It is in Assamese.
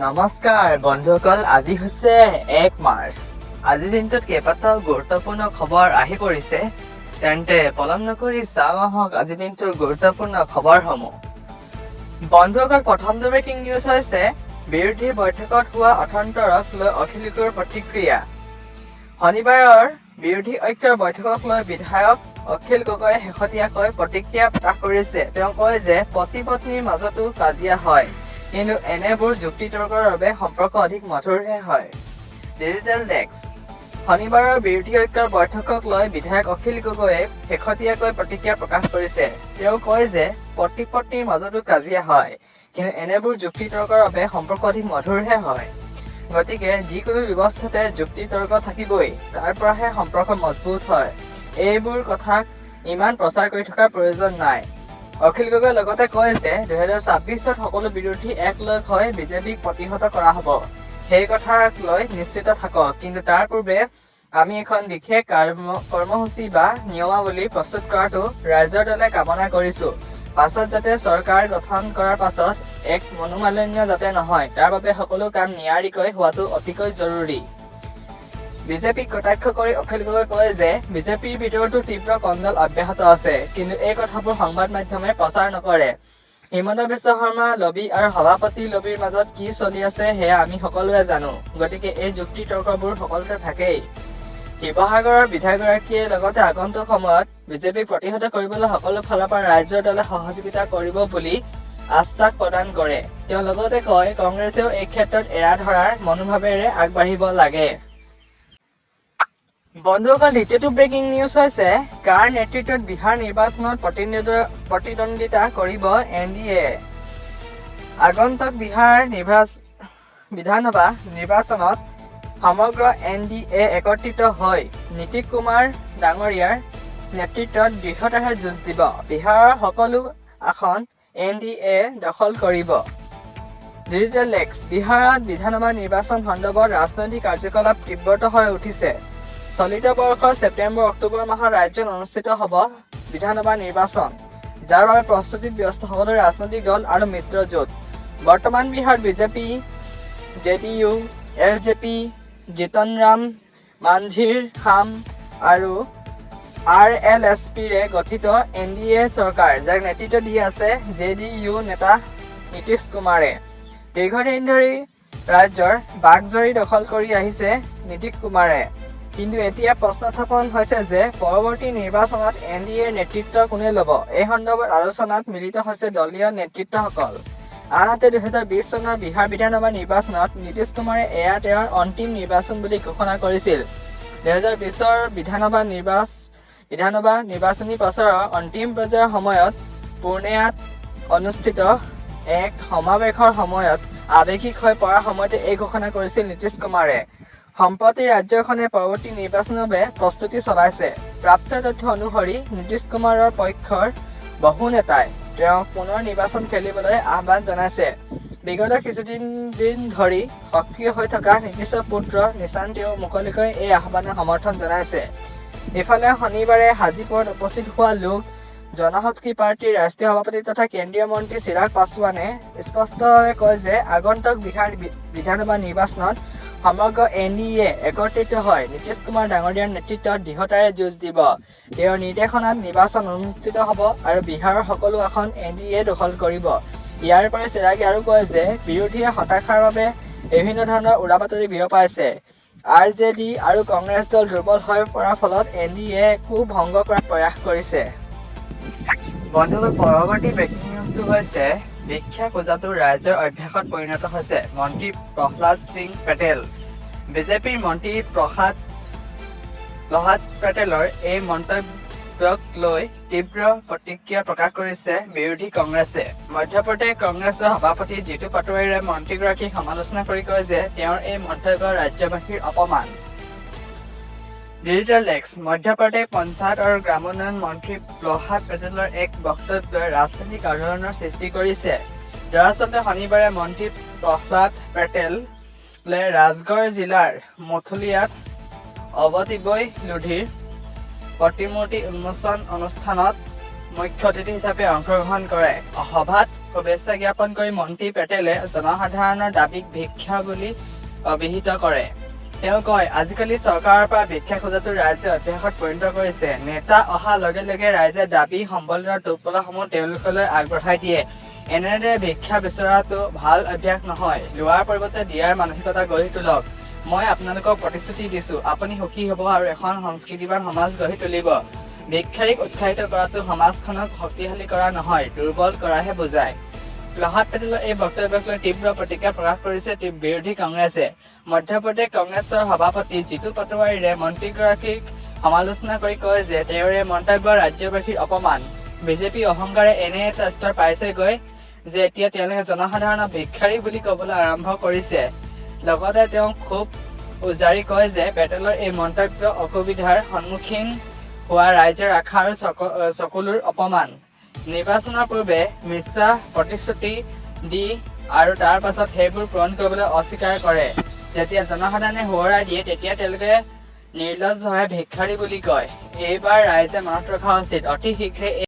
নমস্কাৰ বন্ধুসকল, আজি হৈছে 1 মাৰ্চ। আজিৰ দিনটোত কেইবাটাও গুৰুত্বপূৰ্ণ খবৰ আহি পৰিছে। তেন্তে পলম নকৰি চাওঁ আহক আজিৰ দিনটোৰ গুৰুত্বপূৰ্ণ খবৰসমূহ। বন্ধুসকল, প্ৰথমটো ব্ৰেকিং নিউজ হৈছে বিৰোধী বৈঠকত হোৱা অৰ্থন্তৰক লৈ অখিলগগৈৰ প্ৰতিক্ৰিয়া। শনিবাৰৰ বিৰোধী ঐক্যৰ বৈঠকক লৈ বিধায়ক অখিল গগৈয়ে শেহতীয়াকৈ প্ৰতিক্ৰিয়া প্ৰকাশ কৰিছে। তেওঁ কয় যে পতি পত্নীৰ মাজতো কাজিয়া হয়, কিন্তু এনেবোৰ যুক্তি তৰ্কৰ বাবে সম্পৰ্ক অধিক মধুৰহে হয়। Digital desk. শনিবাৰৰ বিৰোধী ঐক্যৰ বৈঠকক লৈ বিধায়ক অখিল গগৈয়ে শেহতীয়াকৈ প্ৰতিক্ৰিয়া প্ৰকাশ কৰিছে। তেওঁ কয় যে পতি পত্নীৰ মাজতো কাজিয়া হয়, কিন্তু এনেবোৰ যুক্তি তৰ্কৰ বাবে সম্পৰ্ক অধিক মধুৰহে হয়। গতিকে যিকোনো ব্যৱস্থাতে যুক্তি তৰ্ক থাকিবই, তাৰ পৰাহে সম্পৰ্ক মজবুত হয়। এইবোৰ কথাক ইমান প্ৰচাৰ কৰি থকাৰ প্ৰয়োজন নাই। অখিল গগৈয়ে লগতে কয় যে 2026ত সকলো বিৰোধী একলগ হৈ বিজেপিক প্ৰতিহত কৰা হ'ব। সেই কথাক লৈ নিশ্চিত থাকক, কিন্তু তাৰ পূৰ্বে আমি এখন বিশেষ কৰ্মসূচী বা নিয়মাৱলী প্ৰস্তুত কৰাটো ৰাইজৰ দলে কামনা কৰিছো। পাছত যাতে চৰকাৰ গঠন কৰাৰ পাছত এক মনোমালিন্য যাতে নহয়, তাৰ বাবে সকলো কাম নিয়াৰিকৈ হোৱাটো অতিকৈ জৰুৰী। বিজেপিক কটাক্ষ কৰি অখিল গগৈয়ে কয় যে বিজেপিৰ ভিতৰতো তীব্ৰ কন্দল অব্যাহত আছে, কিন্তু এই কথাবোৰ সংবাদ মাধ্যমে প্ৰচাৰ নকৰে। হিমন্ত বিশ্ব শৰ্মা লবি আৰু সভাপতি লবিৰ মাজত কি চলি আছে সেয়া আমি সকলোৱে জানো। গতিকে এই যুক্তি তৰ্কবোৰ সকলোতে থাকেই। শিৱসাগৰৰ বিধায়কগৰাকীয়ে লগতে আগন্তুক সময়ত বিজেপিক প্ৰতিহত কৰিবলৈ সকলো ফালৰ পৰা ৰাইজৰ দলে সহযোগিতা কৰিব বুলি আশ্বাস প্ৰদান কৰে। তেওঁ লগতে কয়, কংগ্ৰেছেও এই ক্ষেত্ৰত এৰা ধৰাৰ মনোভাৱেৰে আগবাঢ়িব লাগে। বন্ধুসকল, দ্বিতীয়টো ব্ৰেকিং নিউজ হৈছে কাৰ নেতৃত্বত বিহাৰ নিৰ্বাচনত প্ৰতিদ্বন্দ্বিতা কৰিব NDA। আগন্তুক বিহাৰ বিধানসভা নিৰ্বাচনত সমগ্ৰ NDA একত্ৰিত হৈ নীতিশ কুমাৰ ডাঙৰীয়াৰ নেতৃত্বত দৃঢ়তাৰে যুঁজ দিব। বিহাৰৰ সকলো আসন NDA দখল কৰিব। Digital desk. বিহাৰত বিধানসভা নিৰ্বাচন সন্দৰ্ভত ৰাজনৈতিক কাৰ্যকলাপ তীব্ৰতৰ হৈ উঠিছে। চলিত বৰ্ষৰ ছেপ্টেম্বৰ-অক্টোবৰ মাহত ৰাজ্যত অনুষ্ঠিত হ'ব বিধানসভা নিৰ্বাচন, যাৰ বাবে প্ৰস্তুতিত ব্যস্ত সকলো ৰাজনৈতিক দল আৰু মিত্ৰজোঁট। বৰ্তমান বিহাৰত BJP, JDU, LJP, Jitan Ram মাঞ্ঝিৰ খাম আৰু RLSPৰে গঠিত NDA চৰকাৰ, যাক নেতৃত্ব দি আছে JDU নেতা নীতিশ কুমাৰে। দীৰ্ঘদিন ধৰি ৰাজ্যৰ বাকজৰী দখল কৰি আহিছে নীতিশ কুমাৰে। কিন্তু এতিয়া প্ৰশ্ন উত্থাপন হৈছে যে পৰৱৰ্তী নিৰ্বাচনত NDAৰ নেতৃত্ব কোনে ল'ব। এই সন্দৰ্ভত আলোচনাত মিলিত হৈছে দলীয় নেতৃত্বসকল। আনহাতে 2020 চনৰ বিহাৰ বিধানসভা নিৰ্বাচনত নীতিশ কুমাৰে এয়া তেওঁৰ অন্তিম নিৰ্বাচন বুলি ঘোষণা কৰিছিল। 2020ৰ বিধানসভা নিৰ্বাচনী প্ৰচাৰৰ অন্তিম পৰ্যায়ৰ সময়ত পূৰ্ণিয়াত অনুষ্ঠিত এক সমাৱেশৰ সময়ত আৱেগিক হৈ পৰাৰ সময়তে এই ঘোষণা কৰিছিল নীতিশ কুমাৰে। সম্প্ৰতি ৰাজ্যখনে পৰৱৰ্তী নিৰ্বাচনৰ বাবে প্ৰস্তুতি চলাইছে। প্ৰাপ্ত তথ্য অনুসৰি নীতিশ কুমাৰৰ পক্ষৰ বহু নেতাই তেওঁক পুনৰ নিৰ্বাচন খেলিবলৈ আহ্বান জনাইছে। বিগত কিছুদিন ধৰি সক্ৰিয় হৈ থকা নীতিশৰ পুত্ৰ নিশান্তেও মুকলিকৈ এই আহ্বানৰ সমৰ্থন জনাইছে। ইফালে শনিবাৰে হাজিপুৰত উপস্থিত হোৱা লোক জনশক্তি পাৰ্টীৰ ৰাষ্ট্ৰীয় সভাপতি তথা কেন্দ্ৰীয় মন্ত্ৰী চিৰাগ পাছোৱানে স্পষ্টভাৱে কয় যে আগন্তুক বিহাৰ বিধানসভা নিৰ্বাচনত সমগ্ৰ NDA একত্ৰিত হৈ নীতিশ কুমাৰ ডাঙৰীয়াৰ নেতৃত্বত দৃঢ়তাৰে যুঁজ দিব। তেওঁৰ নিৰ্দেশনাত নিৰ্বাচন অনুষ্ঠিত হ'ব আৰু বিহাৰৰ সকলো আসন NDA দখল কৰিব। ইয়াৰ উপৰি চিৰাগে আৰু কয় যে বিৰোধীয়ে হতাশাৰ বাবে বিভিন্ন ধৰণৰ উৰাবাতৰি বিয়পাইছে। RJD আৰু কংগ্ৰেছ দল দুৰ্বল হৈ পৰাৰ ফলত NDA-কো ভংগ কৰাৰ প্ৰয়াস কৰিছে। বন্ধুসকল, পৰৱৰ্তী ব্ৰেকিং নিউজটো হৈছে ভিক্ষা খোজাটো ৰাইজৰ অভ্যাসত পৰিণত হৈছে মন্ত্ৰী প্ৰহ্লাদ সিং পেটেল। বিজেপিৰ মন্ত্ৰী প্ৰহ্লাদ পেটেলৰ এই মন্তব্যক লৈ তীব্ৰ প্ৰতিক্ৰিয়া প্ৰকাশ কৰিছে বিৰোধী কংগ্ৰেছে। মধ্যপ্ৰদেশ কংগ্ৰেছৰ সভাপতি জিতু পাটোৱাৰীয়ে মন্ত্ৰীগৰাকীক সমালোচনা কৰি কয় যে তেওঁৰ এই মন্তব্য ৰাজ্যবাসীৰ অপমান। Digital desk. মধ্যপ্ৰদেশ পঞ্চায়ত আৰু গ্ৰামোন্নয়ন মন্ত্ৰী প্ৰহ্লাদ পেটেলৰ এক বক্তব্যই ৰাজনৈতিক আন্দোলনৰ সৃষ্টি কৰিছে। দৰাচলতে শনিবাৰে মন্ত্ৰী প্ৰহ্লাদ পেটেলে ৰাজগড় জিলাৰ মথুলিয়াত অৱতিবৈ লোধীৰ প্ৰতিমূৰ্তি উন্মোচন অনুষ্ঠানত মুখ্য অতিথি হিচাপে অংশগ্ৰহণ কৰে। সভাত শুভেচ্ছা জ্ঞাপন কৰি মন্ত্ৰী পেটেলে জনসাধাৰণৰ দাবীক ভিক্ষা বুলি অভিহিত কৰে। তেওঁ কয়, আজিকালি চৰকাৰৰ পৰা ভিক্ষা খোজাটো ৰাইজে অভ্যাসত পৰিণত কৰিছে। নেতা অহাৰ লগে লগে ৰাইজে দাবী সম্বলনৰ টোপোলাসমূহ তেওঁলোকলৈ আগবঢ়াই দিয়ে। এনেদৰে ভিক্ষা বিচৰাটো ভাল অভ্যাস নহয়। লোৱাৰ পৰিৱৰ্তে দিয়াৰ মানসিকতা গঢ়ি তোলক। মই আপোনালোকক প্ৰতিশ্ৰুতি দিছো, আপুনি সুখী হ'ব আৰু এখন সংস্কৃতিবান সমাজ গঢ়ি তুলিব। ভিক্ষাৰীক উৎসাহিত কৰাটো সমাজখনক শক্তিশালী কৰা নহয়, দুৰ্বল কৰাহে বুজায়। প্ৰহ্লাদ পেটেলৰ এই বক্তব্যক লৈ তীব্ৰ প্ৰতিক্ৰিয়া প্ৰকাশ কৰিছে বিৰোধী কংগ্ৰেছে। মধ্যপ্ৰদেশ কংগ্ৰেছৰ সভাপতি জিতু পাটোৱাৰীৰে মন্ত্ৰীগৰাকীক সমালোচনা কৰি কয় যে তেওঁৰ এই মন্তব্য ৰাজ্যবাসীৰ অপমান। বিজেপি অহংকাৰে এনে এটা স্তৰ পাইছেগৈ যে এতিয়া তেওঁলোকে জনসাধাৰণক ভিক্ষাৰী বুলি ক'বলৈ আৰম্ভ কৰিছে। লগতে তেওঁ খুব উজাৰি কয় যে পেটেলৰ এই মন্তব্য অসুবিধাৰ সন্মুখীন হোৱা ৰাইজৰ আশা আৰু চকুলোৰ অপমান। নিৰ্বাচনৰ পূৰ্বে মিছা প্ৰতিশ্ৰুতি দি আৰু তাৰ পাছত সেইবোৰ পূৰণ কৰিবলৈ অস্বীকাৰ কৰে। যেতিয়া জনসাধাৰণে সোঁৱৰাই দিয়ে তেতিয়া তেওঁলোকে নিৰ্লজ্জভাৱে ভিক্ষাৰী বুলি কয়। এইবাৰ ৰাইজে মনত ৰখা উচিত, অতি শীঘ্ৰে